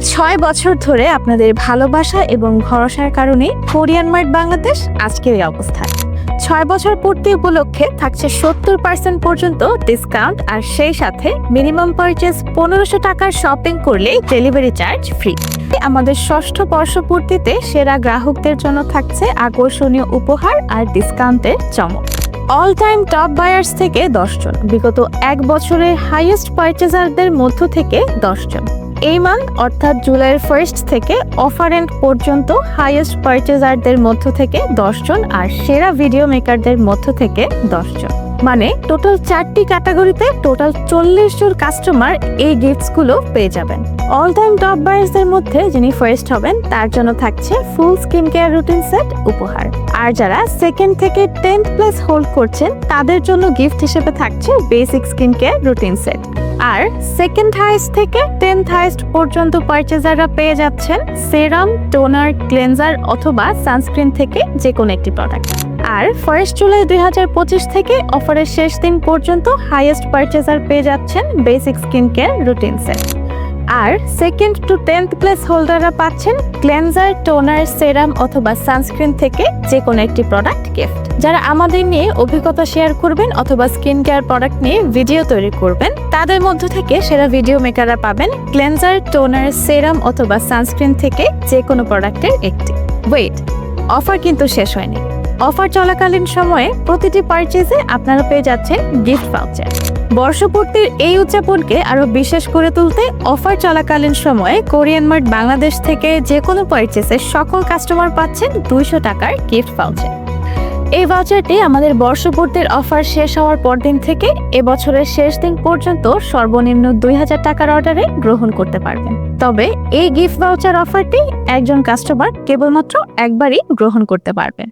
6 বছর ধরে আপনাদের ভালোবাসা এবং ভরসার কারণে কোরিয়ান মার্ট বাংলাদেশ আজকের এই অবস্থান। 6 বছর পূর্তি উপলক্ষে থাকছে 70% পর্যন্ত ডিসকাউন্ট, আর সেই সাথে মিনিমাম পারচেজ 1500 টাকার শপিং করলে ডেলিভারি চার্জ ফ্রি। আমাদের ষষ্ঠ বর্ষপূর্তিতে সেরা গ্রাহকদের জন্য থাকছে আকর্ষণীয় উপহার আর ডিসকাউন্টের চমক। অল টাইম টপ বায়ার্স থেকে 10 জন, বিগত 1 বছরের হাইয়েস্ট পারচেজারদের মধ্য থেকে 10 জন। এই মান্থ অর্থাৎ জুলাইয়ের 1st থেকে অফার এন্ড পর্যন্ত হাইয়েস্ট পারচেজারদের মধ্য থেকে 10 জন, আর সেরা ভিডিও মেকারদের মধ্য থেকে 10 জন। মানে টোটাল 4টি ক্যাটাগরিতে টোটাল 40 জন কাস্টমার এই গিফটসগুলো পেয়ে যাবেন। অল টাইম টপ বায়ার্সদের মধ্যে যিনি ফার্স্ট হবেন তার জন্য থাকছে ফুল স্কিন কেয়ার রুটিন সেট উপহার, আর যারা 2nd থেকে 10th প্লেস হোল্ড করছেন তাদের জন্য গিফট হিসেবে থাকছে basic skin care routine set. আর 2nd হাইস্ট থেকে 10th হাইস্ট পর্যন্ত পারচেজাররা পেয়ে যাচ্ছেন সেরাম, টোনার, ক্লেনজার অথবা সানস্ক্রিন থেকে যে কোনো একটি প্রোডাক্ট। আর 1 জুলাই 2025 থেকে অফারের শেষ দিন পর্যন্ত হাইয়েস্ট পারচেজার পেয়ে যাচ্ছেন basic skin care routine set. আর 2nd টু 10th প্লেস হোল্ডাররা পাচ্ছেন ক্লেনজার, টোনার, সেরাম অথবা সানস্ক্রিন থেকে যে কোনো একটি প্রোডাক্ট গিফট। যারা আমাদের নিয়ে অভিজ্ঞতা শেয়ার করবেন অথবা স্কিন কেয়ার প্রোডাক্ট নিয়ে ভিডিও তৈরি করবেন তাদের মধ্য থেকে সেরা ভিডিও মেকাররা পাবেন ক্লেনজার, টোনার, সেরাম অথবা সানস্ক্রিন থেকে যে কোনো প্রোডাক্টের একটি। ওয়েট, অফার কিন্তু শেষ হয়নি। অফার চলাকালীন সময়ে প্রতিটি পারচেজে আপনারা পেয়ে যাচ্ছেন গিফট ভাউচার। বর্ষপূর্তির এই উদযাপনকে আরো বিশেষ করে তুলতে অফার চলাকালীন সময়ে কোরিয়ান মার্ট বাংলাদেশ থেকে যে কোনো পারচেজে সকল কাস্টমার পাচ্ছেন 200 টাকার গিফট ভাউচার। এই ভাউচারটি আমাদের বর্ষপূর্তির অফার শেষ হওয়ার পরদিন থেকে এবছরের শেষ দিন পর্যন্ত সর্বনিম্ন 2000 টাকার অর্ডারে গ্রহণ করতে পারবেন। তবে এই গিফট ভাউচার অফারটি একজন কাস্টমার কেবলমাত্র একবারই গ্রহণ করতে পারবেন।